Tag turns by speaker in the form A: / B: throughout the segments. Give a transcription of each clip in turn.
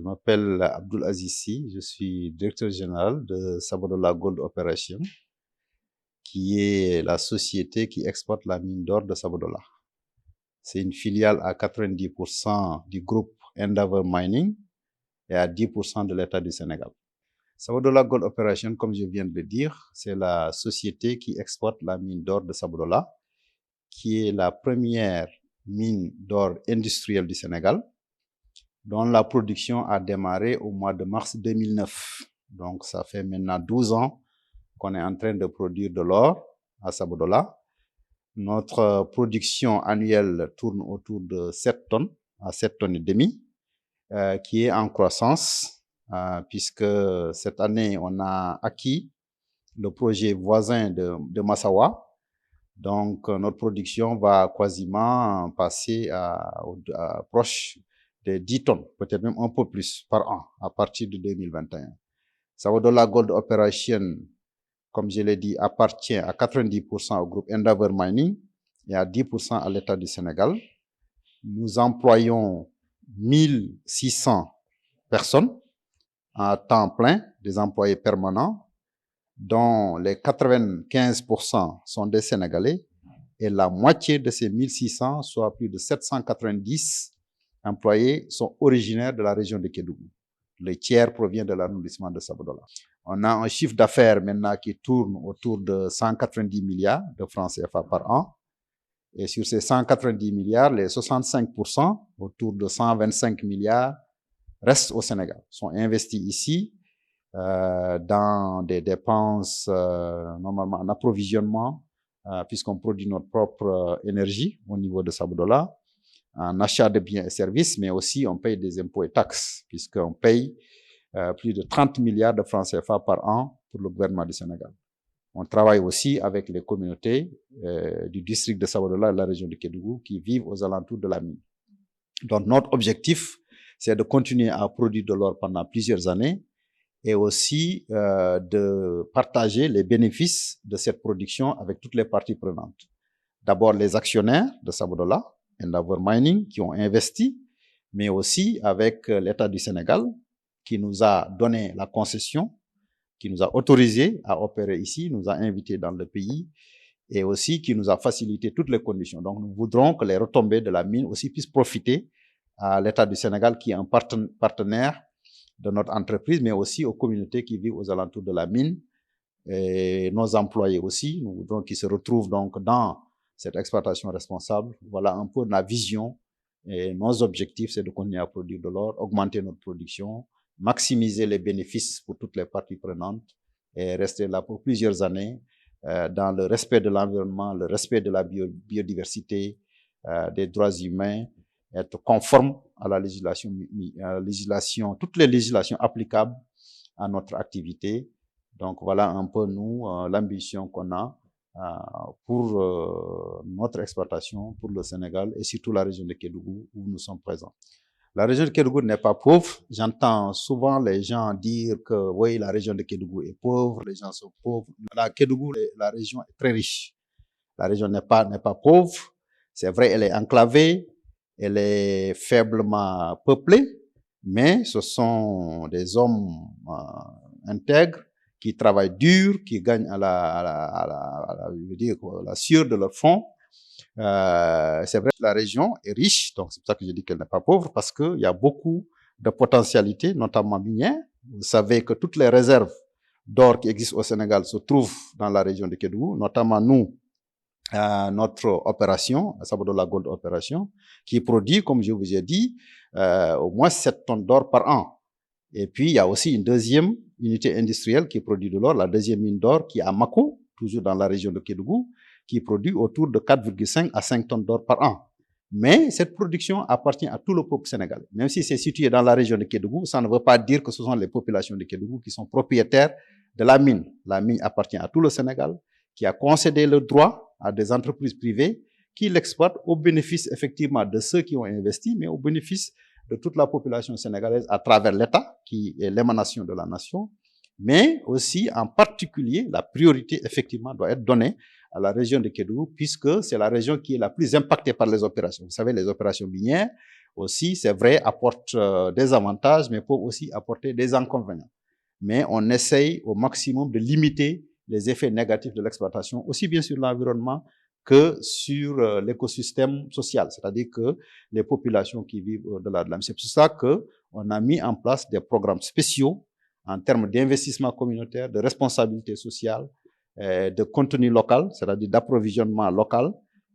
A: m'appelle Abdul Aziz Sy, je suis directeur général de Sabodala Gold Operation, qui est la société qui exploite la mine d'or de Sabodala. C'est une filiale à 90% du groupe Endeavour Mining et à 10% de l'État du Sénégal. Sabodala Gold Operation, comme je viens de le dire, c'est la société qui exploite la mine d'or de Sabodala, qui est la première mine d'or industrielle du Sénégal, dont la production a démarré au mois de mars 2009. Donc, ça fait maintenant 12 ans qu'on est en train de produire de l'or à Sabodala. Notre production annuelle tourne autour de 7 tonnes à 7 tonnes et demie, qui est en croissance, puisque cette année, on a acquis le projet voisin de Massawa. Donc, notre production va quasiment passer à proche de 10 tonnes, peut-être même un peu plus par an à partir de 2021. Sabodala Gold Operation, comme je l'ai dit, appartient à 90% au groupe Endeavour Mining et à 10% à l'État du Sénégal. Nous employons 1600 personnes à temps plein, des employés permanents, dont les 95% sont des Sénégalais, et la moitié de ces 1600, soit plus de 790 employés, sont originaires de la région de Kédougou. Le tiers provient de l'arrondissement de Sabodala. On a un chiffre d'affaires maintenant qui tourne autour de 190 milliards de francs CFA par an. Et sur ces 190 milliards, les 65%, autour de 125 milliards, restent au Sénégal, sont investis ici dans des dépenses normalement en approvisionnement, puisqu'on produit notre propre énergie au niveau de Sabodala, en achat de biens et services, mais aussi on paye des impôts et taxes, puisqu'on paye plus de 30 milliards de francs CFA par an pour le gouvernement du Sénégal. On travaille aussi avec les communautés du district de Sabodala et de la région de Kédougou qui vivent aux alentours de la mine. Donc notre objectif, c'est de continuer à produire de l'or pendant plusieurs années et aussi de partager les bénéfices de cette production avec toutes les parties prenantes. D'abord les actionnaires de Sabodala, Endeavour Mining, qui ont investi, mais aussi avec l'État du Sénégal, qui nous a donné la concession, qui nous a autorisé à opérer ici, nous a invités dans le pays, et aussi qui nous a facilité toutes les conditions. Donc nous voudrons que les retombées de la mine aussi puissent profiter à l'État du Sénégal, qui est un partenaire de notre entreprise, mais aussi aux communautés qui vivent aux alentours de la mine, et nos employés aussi. Nous voudrons qu'ils se retrouvent donc dans cette exploitation responsable. Voilà un peu la vision et nos objectifs, c'est de continuer à produire de l'or, augmenter notre production, maximiser les bénéfices pour toutes les parties prenantes et rester là pour plusieurs années dans le respect de l'environnement, le respect de la biodiversité, des droits humains, être conforme à la législation, toutes les législations applicables à notre activité. Donc voilà un peu nous l'ambition qu'on a pour notre exploitation, pour le Sénégal et surtout la région de Kédougou où nous sommes présents. La région de Kédougou n'est pas pauvre. J'entends souvent les gens dire que oui, la région de Kédougou est pauvre, les gens sont pauvres. La Kédougou, la région est très riche. La région n'est pas pauvre. C'est vrai, elle est enclavée, elle est faiblement peuplée, mais ce sont des hommes intègres qui travaillent dur, qui gagnent à la sueur de leur front. C'est vrai que la région est riche, donc c'est pour ça que je dis qu'elle n'est pas pauvre, parce qu'il y a beaucoup de potentialités, notamment minières. Vous savez que toutes les réserves d'or qui existent au Sénégal se trouvent dans la région de Kédougou, notamment nous, notre opération, Sabodala Gold Operation, qui produit, comme je vous ai dit, au moins 7 tonnes d'or par an. Et puis, il y a aussi une deuxième unité industrielle qui produit de l'or, la deuxième mine d'or qui est à Mako, toujours dans la région de Kédougou, qui produit autour de 4,5 à 5 tonnes d'or par an. Mais cette production appartient à tout le peuple sénégalais. Même si c'est situé dans la région de Kédougou, ça ne veut pas dire que ce sont les populations de Kédougou qui sont propriétaires de la mine. La mine appartient à tout le Sénégal, qui a concédé le droit à des entreprises privées qui l'exploitent au bénéfice effectivement de ceux qui ont investi, mais au bénéfice de toute la population sénégalaise à travers l'État, qui est l'émanation de la nation, mais aussi en particulier, la priorité effectivement doit être donnée à la région de Kédougou, puisque c'est la région qui est la plus impactée par les opérations. Vous savez, les opérations minières, aussi, c'est vrai, apportent des avantages, mais peuvent aussi apporter des inconvénients. Mais on essaye au maximum de limiter les effets négatifs de l'exploitation, aussi bien sur l'environnement que sur l'écosystème social, c'est-à-dire que les populations qui vivent au-delà de la mer. C'est pour ça qu'on a mis en place des programmes spéciaux en termes d'investissement communautaire, de responsabilité sociale, de contenu local, c'est-à-dire d'approvisionnement local,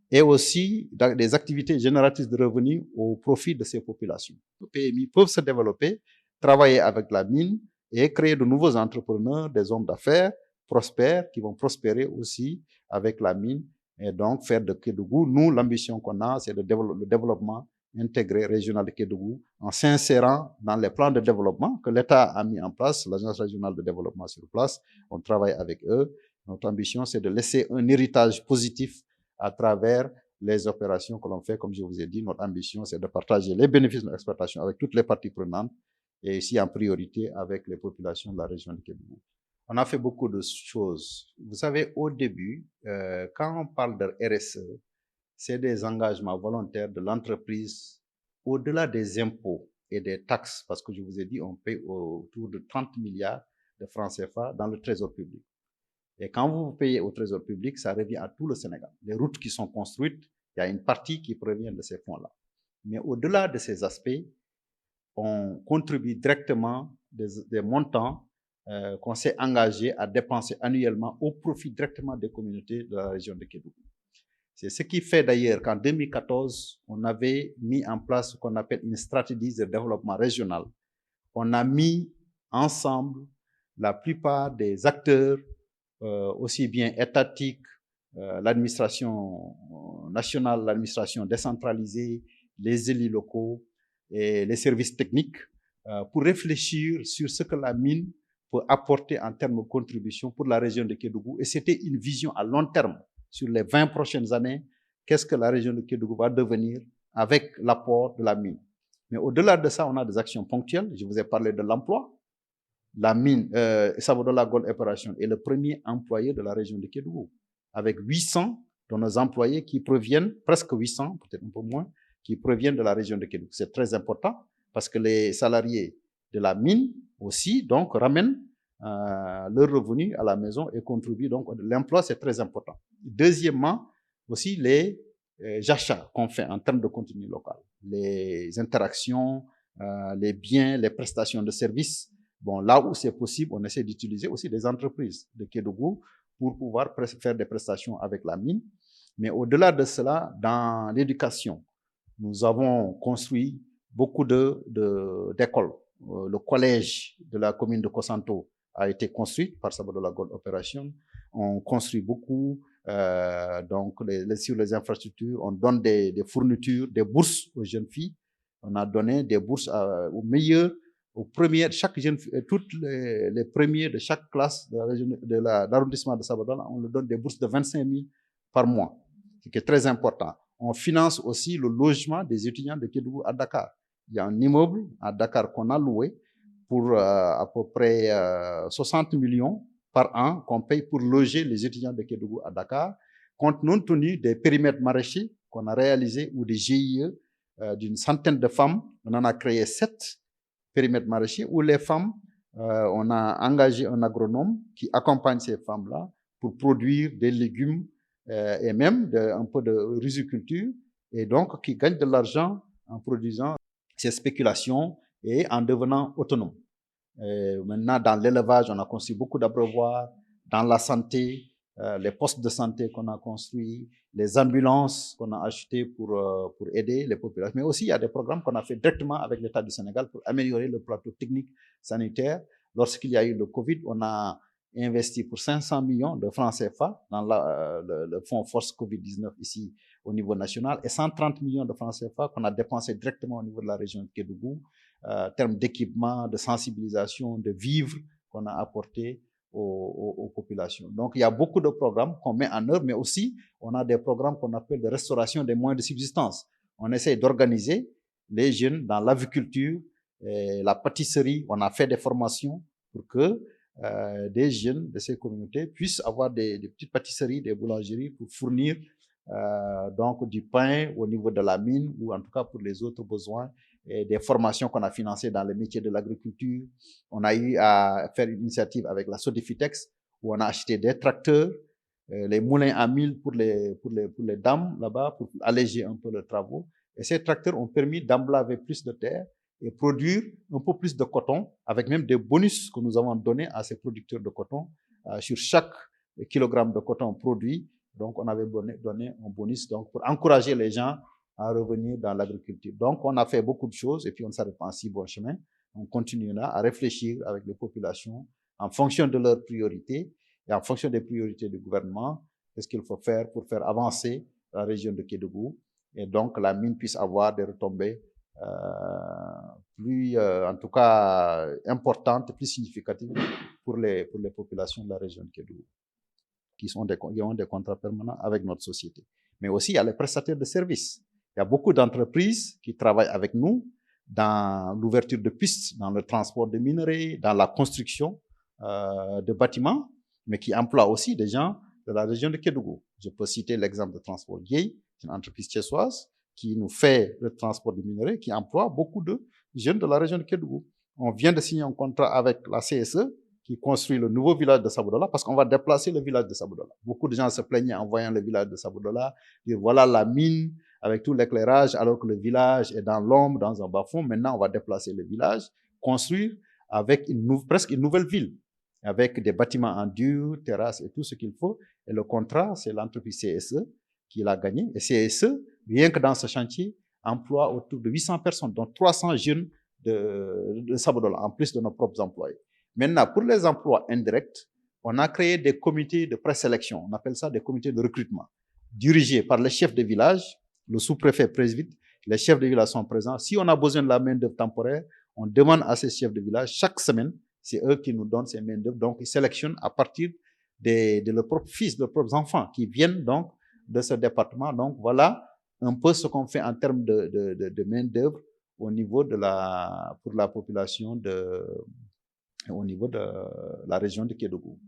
A: et aussi des activités génératrices de revenus au profit de ces populations. Les PMI peuvent se développer, travailler avec la mine et créer de nouveaux entrepreneurs, des hommes d'affaires prospères qui vont prospérer aussi avec la mine et donc faire de Kédougou. Nous, l'ambition qu'on a, c'est le développement intégré régional de Kédougou en s'insérant dans les plans de développement que l'État a mis en place, l'Agence régionale de développement sur place. On travaille avec eux. Notre ambition, c'est de laisser un héritage positif à travers les opérations que l'on fait. Comme je vous ai dit, notre ambition, c'est de partager les bénéfices de l'exploitation avec toutes les parties prenantes et ici en priorité avec les populations de la région de Kédougou. On a fait beaucoup de choses. Vous savez, au début, quand on parle de RSE, c'est des engagements volontaires de l'entreprise au-delà des impôts et des taxes, parce que je vous ai dit, on paye autour de 30 milliards de francs CFA dans le trésor public. Et quand vous payez au trésor public, ça revient à tout le Sénégal. Les routes qui sont construites, il y a une partie qui provient de ces fonds-là. Mais au-delà de ces aspects, on contribue directement des montants qu'on s'est engagé à dépenser annuellement au profit directement des communautés de la région de Kédougou. C'est ce qui fait d'ailleurs qu'en 2014, on avait mis en place ce qu'on appelle une stratégie de développement régional. On a mis ensemble la plupart des acteurs, aussi bien étatiques, l'administration nationale, l'administration décentralisée, les élus locaux et les services techniques, pour réfléchir sur ce que la mine peut apporter en termes de contribution pour la région de Kédougou. Et c'était une vision à long terme. Sur les 20 prochaines années, qu'est-ce que la région de Kédougou va devenir avec l'apport de la mine. Mais au-delà de ça, on a des actions ponctuelles. Je vous ai parlé de l'emploi. La mine Sabodala Gold Operation est le premier employé de la région de Kédougou, avec 800 de nos employés qui proviennent, presque 800, peut-être un peu moins, qui proviennent de la région de Kédougou. C'est très important parce que les salariés de la mine aussi donc ramènent leurs revenus à la maison et contribuent. Donc l'emploi, c'est très important. Deuxièmement, aussi les achats qu'on fait en termes de contenu local, les interactions, les biens, les prestations de services. Bon, là où c'est possible, on essaie d'utiliser aussi des entreprises de Kédougou pour pouvoir faire des prestations avec la mine. Mais au-delà de cela, dans l'éducation, nous avons construit beaucoup d'écoles. Le collège de la commune de Kosanto a été construit par Sabodala Gold Operation. On construit beaucoup donc sur les infrastructures. On donne des fournitures, des bourses aux jeunes filles. On a donné des bourses aux meilleurs, aux premières, chaque jeune, toutes les premiers de chaque classe de la région, de l'arrondissement de Sabodala, on leur donne des bourses de 25 000 par mois, ce qui est très important. On finance aussi le logement des étudiants de Kédougou à Dakar. Il y a un immeuble à Dakar qu'on a loué pour à peu près 60 millions par an qu'on paye pour loger les étudiants de Kédougou à Dakar, compte tenu des périmètres maraîchers qu'on a réalisés ou des GIE d'une centaine de femmes. On en a créé 7 périmètres maraîchers où les femmes, on a engagé un agronome qui accompagne ces femmes-là pour produire des légumes et même un peu de riziculture, et donc qui gagnent de l'argent en produisant ces spéculations et en devenant autonomes. Maintenant, dans l'élevage, on a construit beaucoup d'abreuvoirs, dans la santé, les postes de santé qu'on a construits, les ambulances qu'on a achetées pour aider les populations. Mais aussi, il y a des programmes qu'on a fait directement avec l'État du Sénégal pour améliorer le plateau technique sanitaire. Lorsqu'il y a eu le Covid, on a investi pour 500 millions de francs CFA dans le fonds Force Covid-19 ici au niveau national et 130 millions de francs CFA qu'on a dépensé directement au niveau de la région de Kédougou, en termes d'équipement, de sensibilisation, de vivres qu'on a apporté aux populations. Donc, il y a beaucoup de programmes qu'on met en œuvre, mais aussi, on a des programmes qu'on appelle de restauration des moyens de subsistance. On essaie d'organiser les jeunes dans l'aviculture, la pâtisserie. On a fait des formations pour que des jeunes de ces communautés puissent avoir des petites pâtisseries, des boulangeries pour fournir donc du pain au niveau de la mine ou en tout cas pour les autres besoins et des formations qu'on a financées dans les métiers de l'agriculture. On a eu à faire une initiative avec la Sodefitex où on a acheté des tracteurs, les moulins à mil pour les dames là-bas pour alléger un peu leurs travaux. Et ces tracteurs ont permis d'emblaver plus de terre et produire un peu plus de coton avec même des bonus que nous avons donnés à ces producteurs de coton sur chaque kilogramme de coton produit. Donc, on avait donné un bonus donc, pour encourager les gens à revenir dans l'agriculture. Donc, on a fait beaucoup de choses et puis on ne s'arrête pas en si bon chemin. On continue là à réfléchir avec les populations en fonction de leurs priorités et en fonction des priorités du gouvernement, qu'est-ce qu'il faut faire pour faire avancer la région de Kédougou et donc la mine puisse avoir des retombées plus, en tout cas, importantes, plus significatives pour les populations de la région de Kédougou qui ont des contrats permanents avec notre société. Mais aussi, il y a les prestataires de services. Il y a beaucoup d'entreprises qui travaillent avec nous dans l'ouverture de pistes, dans le transport de minerais, dans la construction de bâtiments, mais qui emploient aussi des gens de la région de Kédougou. Je peux citer l'exemple de Transport Gueye, une entreprise thiessoise qui nous fait le transport de minerais, qui emploie beaucoup de jeunes de la région de Kédougou. On vient de signer un contrat avec la CSE, qui construit le nouveau village de Sabodala, parce qu'on va déplacer le village de Sabodala. Beaucoup de gens se plaignaient en voyant le village de Sabodala, dire voilà la mine avec tout l'éclairage, alors que le village est dans l'ombre, dans un bas-fond. Maintenant, on va déplacer le village, construire avec presque une nouvelle ville, avec des bâtiments en dur, terrasses et tout ce qu'il faut. Et le contrat, c'est l'entreprise CSE qui l'a gagné. Et CSE, rien que dans ce chantier, emploie autour de 800 personnes, dont 300 jeunes de Sabodala, en plus de nos propres employés. Maintenant, pour les emplois indirects, on a créé des comités de présélection. On appelle ça des comités de recrutement, dirigés par les chefs de village, le sous-préfet préside, les chefs de village sont présents. Si on a besoin de la main-d'œuvre temporaire, on demande à ces chefs de village, chaque semaine, c'est eux qui nous donnent ces main-d'œuvre. Donc, ils sélectionnent à partir de leurs propres fils, de leurs propres enfants qui viennent donc de ce département. Donc, voilà un peu ce qu'on fait en termes de main-d'œuvre au niveau pour la population au niveau de la région de Kédougou.